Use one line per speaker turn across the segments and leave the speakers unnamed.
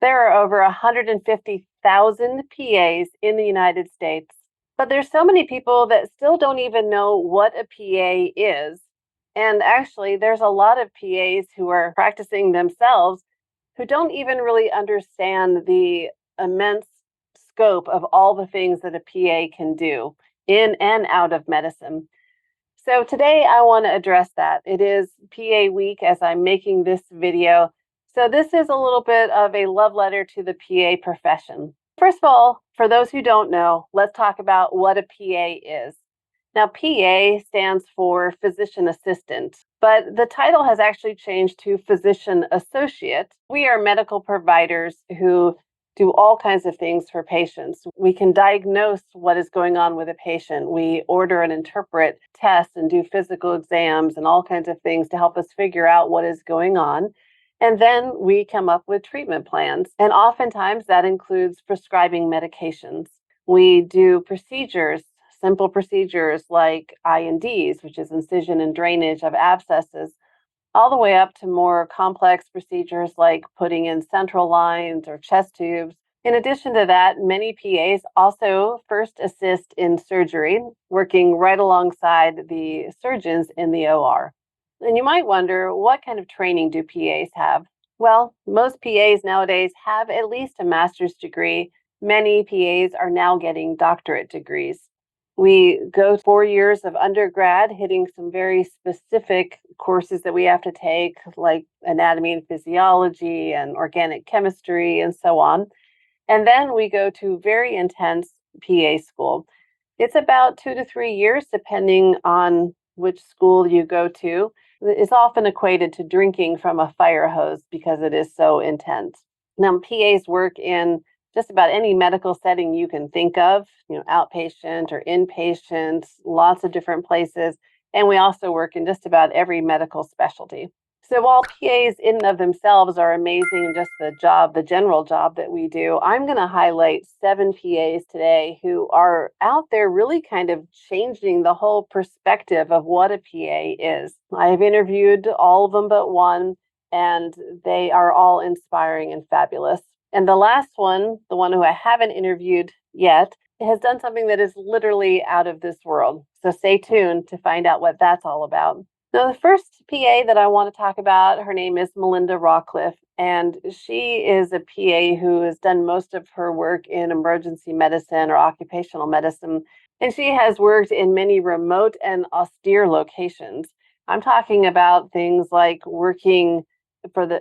There are over 150,000 PAs in the United States, but there's so many people that still don't even know what a PA is. And actually, there's a lot of PAs who are practicing themselves who don't even really understand the immense scope of all the things that a PA can do in and out of medicine. So today I want to address that. It is PA week as I'm making this video. So this is a little bit of a love letter to the PA profession. First of all, for those who don't know, let's talk about what a PA is. Now, PA stands for physician assistant, but the title has actually changed to physician associate. We are medical providers who do all kinds of things for patients. We can diagnose what is going on with a patient. We order and interpret tests and do physical exams and all kinds of things to help us figure out what is going on. And then we come up with treatment plans. And oftentimes that includes prescribing medications. We do procedures, simple procedures like I&Ds, which is incision and drainage of abscesses, all the way up to more complex procedures like putting in central lines or chest tubes. In addition to that, many PAs also first assist in surgery, working right alongside the surgeons in the OR. And you might wonder, what kind of training do PAs have? Well, most PAs nowadays have at least a master's degree. Many PAs are now getting doctorate degrees. We go 4 years of undergrad, hitting some very specific courses that we have to take, like anatomy and physiology and organic chemistry and so on. And then we go to very intense PA school. It's about 2 to 3 years, depending on which school you go to. It's often equated to drinking from a fire hose because it is so intense. Now, PAs work in just about any medical setting you can think of, outpatient or inpatient, lots of different places. And we also work in just about every medical specialty. So while PAs in and of themselves are amazing in just the general job that we do, I'm going to highlight 7 PAs today who are out there really kind of changing the whole perspective of what a PA is. I have interviewed all of them but one, and they are all inspiring and fabulous. And the last one, the one who I haven't interviewed yet, has done something that is literally out of this world. So stay tuned to find out what that's all about. Now, the first PA that I want to talk about, her name is Melinda Rawcliffe, and she is a PA who has done most of her work in emergency medicine or occupational medicine, and she has worked in many remote and austere locations. I'm talking about things like working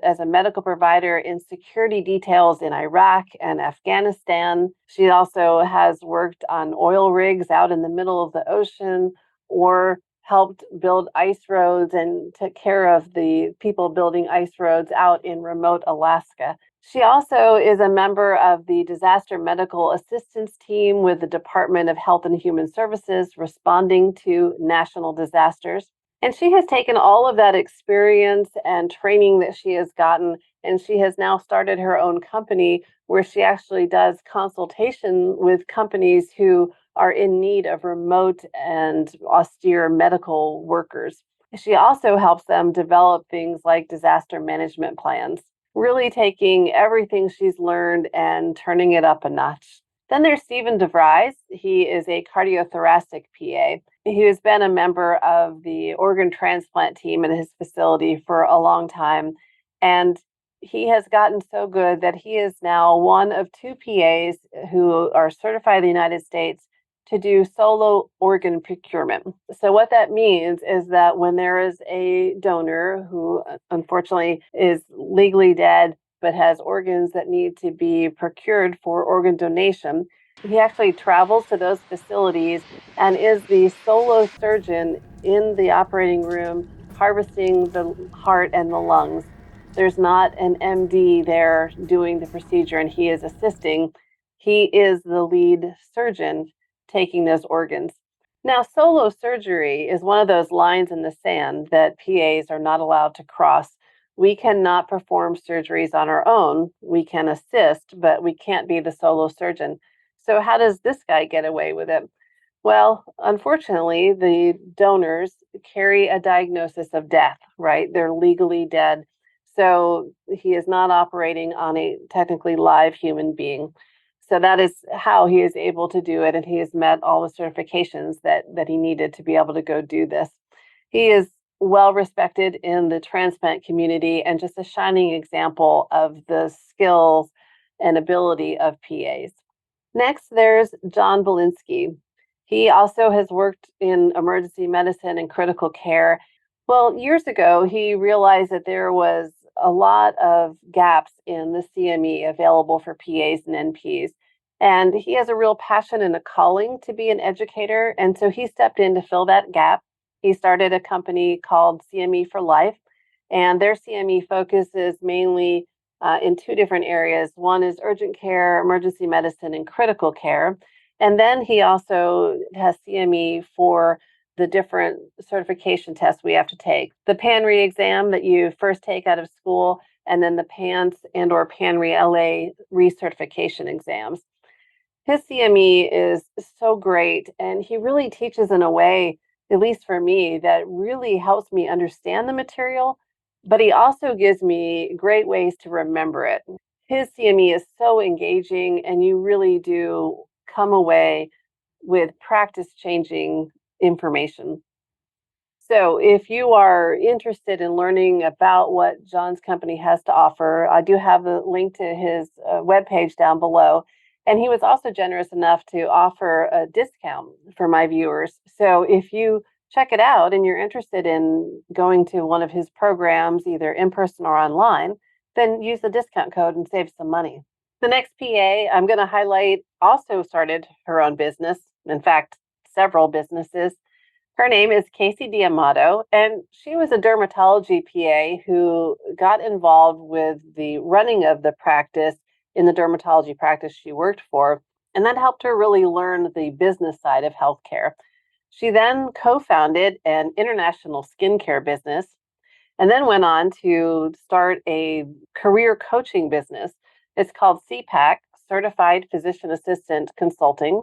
as a medical provider in security details in Iraq and Afghanistan. She also has worked on oil rigs out in the middle of the ocean, or helped build ice roads and took care of the people building ice roads out in remote Alaska. She also is a member of the Disaster Medical Assistance Team with the Department of Health and Human Services, responding to national disasters. And she has taken all of that experience and training that she has gotten, and she has now started her own company where she actually does consultation with companies who are in need of remote and austere medical workers. She also helps them develop things like disaster management plans, really taking everything she's learned and turning it up a notch. Then there's Stephen DeVries. He is a cardiothoracic PA. He has been a member of the organ transplant team at his facility for a long time. And he has gotten so good that he is now one of 2 PAs who are certified in the United States to do solo organ procurement. So what that means is that when there is a donor who unfortunately is legally dead but has organs that need to be procured for organ donation, he actually travels to those facilities and is the solo surgeon in the operating room, harvesting the heart and the lungs. There's not an MD there doing the procedure and he is assisting. He is the lead surgeon taking those organs. Now, solo surgery is one of those lines in the sand that PAs are not allowed to cross. We cannot perform surgeries on our own. We can assist, but we can't be the solo surgeon. So how does this guy get away with it? Well, unfortunately, the donors carry a diagnosis of death, right? They're legally dead. So he is not operating on a technically live human being. So that is how he is able to do it. And he has met all the certifications that he needed to be able to go do this. He is well respected in the transplant community and just a shining example of the skills and ability of PAs. Next, there's John Belinsky. He also has worked in emergency medicine and critical care. Well, years ago, he realized that there was a lot of gaps in the CME available for PAs and NPs. And he has a real passion and a calling to be an educator. And so he stepped in to fill that gap. He started a company called CME for Life, and their CME focuses mainly in two different areas. One is urgent care, emergency medicine, and critical care. And then he also has CME for the different certification tests we have to take. The PANRE exam that you first take out of school, and then the PANS and or PANRE LA recertification exams. His CME is so great, and he really teaches in a way, at least for me, that really helps me understand the material, but he also gives me great ways to remember it. His CME is so engaging, and you really do come away with practice changing information. So, if you are interested in learning about what John's company has to offer, I do have a link to his webpage down below. And he was also generous enough to offer a discount for my viewers. So, if you check it out and you're interested in going to one of his programs, either in person or online, then use the discount code and save some money. The next PA I'm going to highlight also started her own business. In fact, several businesses. Her name is Casey D'Amato, and she was a dermatology PA who got involved with the running of the practice in the dermatology practice she worked for, and that helped her really learn the business side of healthcare. She then co-founded an international skincare business and then went on to start a career coaching business. It's called CPAC, Certified Physician Assistant Consulting.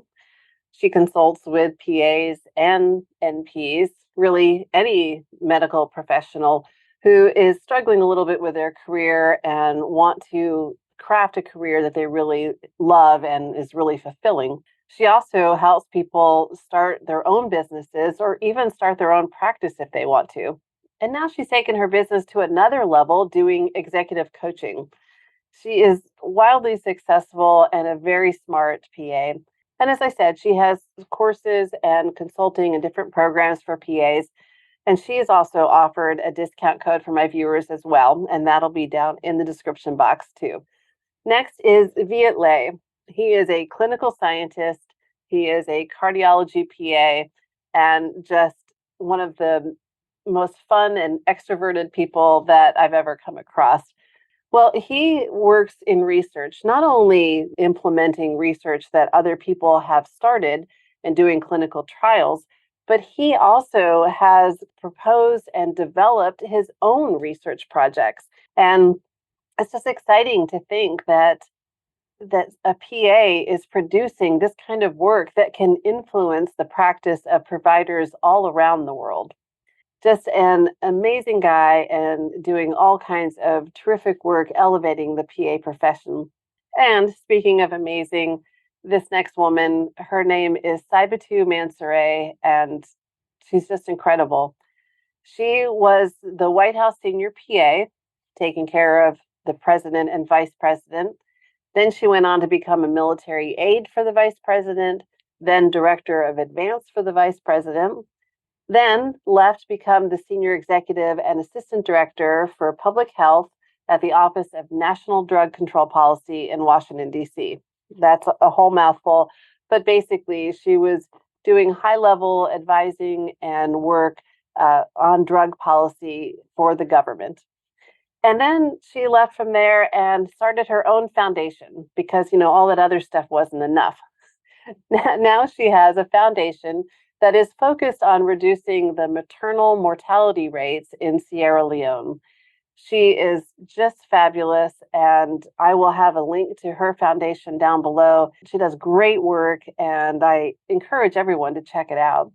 She consults with PAs and NPs, really any medical professional who is struggling a little bit with their career and want to craft a career that they really love and is really fulfilling. She also helps people start their own businesses or even start their own practice if they want to. And now she's taken her business to another level doing executive coaching. She is wildly successful and a very smart PA. And as I said, she has courses and consulting and different programs for PAs. And she has also offered a discount code for my viewers as well. And that'll be down in the description box too. Next is Viet Le. He is a clinical scientist. He is a cardiology PA and just one of the most fun and extroverted people that I've ever come across. Well, he works in research, not only implementing research that other people have started and doing clinical trials, but he also has proposed and developed his own research projects. And it's just exciting to think that a PA is producing this kind of work that can influence the practice of providers all around the world. Just an amazing guy and doing all kinds of terrific work elevating the PA profession. And speaking of amazing, this next woman, her name is Saibatu Mansoure, and she's just incredible. She was the White House senior PA, taking care of the president and vice president. Then she went on to become a military aide for the vice president, then director of advance for the vice president, then left to become the senior executive and assistant director for public health at the Office of National Drug Control Policy in Washington, D.C. That's a whole mouthful, but basically she was doing high-level advising and work on drug policy for the government. And then she left from there and started her own foundation because, all that other stuff wasn't enough. Now she has a foundation that is focused on reducing the maternal mortality rates in Sierra Leone. She is just fabulous, and I will have a link to her foundation down below. She does great work, and I encourage everyone to check it out.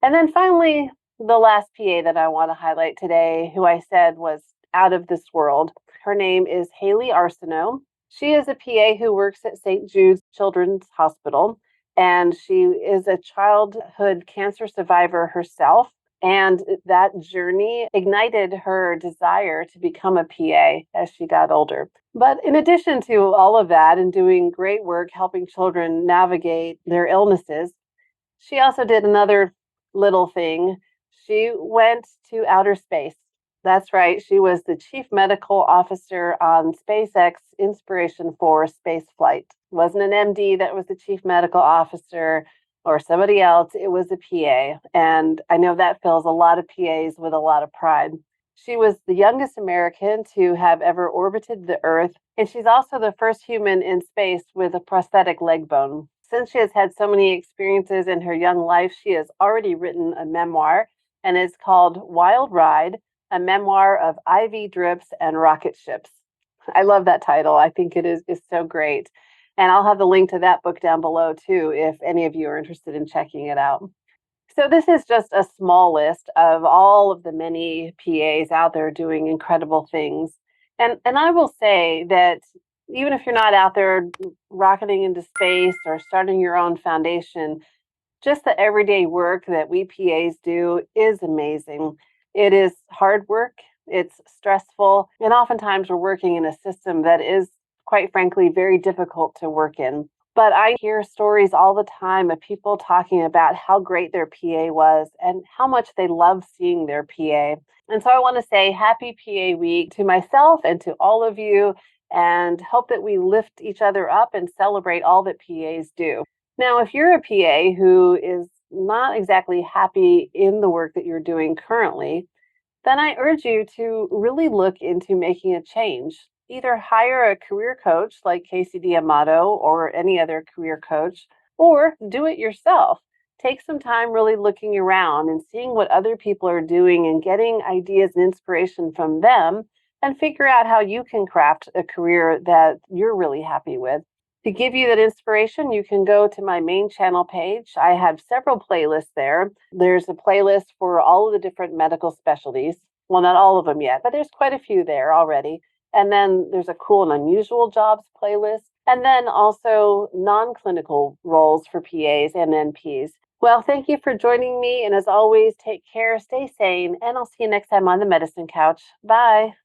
And then finally, the last PA that I want to highlight today, who I said was out of this world. Her name is Haley Arsenault. She is a PA who works at St. Jude's Children's Hospital, and she is a childhood cancer survivor herself. And that journey ignited her desire to become a PA as she got older. But in addition to all of that and doing great work helping children navigate their illnesses, she also did another little thing. She went to outer space. That's right. She was the chief medical officer on SpaceX Inspiration 4 space flight. It wasn't an MD that was the chief medical officer or somebody else. It was a PA. And I know that fills a lot of PAs with a lot of pride. She was the youngest American to have ever orbited the Earth, and she's also the first human in space with a prosthetic leg bone. Since she has had so many experiences in her young life, she has already written a memoir, and it's called Wild Ride, a memoir of IV drips and rocket ships. I love that title. I think it is so great. And I'll have the link to that book down below too, if any of you are interested in checking it out. So this is just a small list of all of the many PAs out there doing incredible things. And I will say that even if you're not out there rocketing into space or starting your own foundation, just the everyday work that we PAs do is amazing. It is hard work, it's stressful, and oftentimes we're working in a system that is, quite frankly, very difficult to work in. But I hear stories all the time of people talking about how great their PA was and how much they love seeing their PA. And so I want to say happy PA week to myself and to all of you, and hope that we lift each other up and celebrate all that PAs do. Now, if you're a PA who is not exactly happy in the work that you're doing currently, then I urge you to really look into making a change. Either hire a career coach like Casey D'Amato or any other career coach, or do it yourself. Take some time really looking around and seeing what other people are doing and getting ideas and inspiration from them, and figure out how you can craft a career that you're really happy with. To give you that inspiration, you can go to my main channel page. I have several playlists there. There's a playlist for all of the different medical specialties. Well, not all of them yet, but there's quite a few there already. And then there's a cool and unusual jobs playlist. And then also non-clinical roles for PAs and NPs. Well, thank you for joining me. And as always, take care, stay sane, and I'll see you next time on the Medicine Couch. Bye.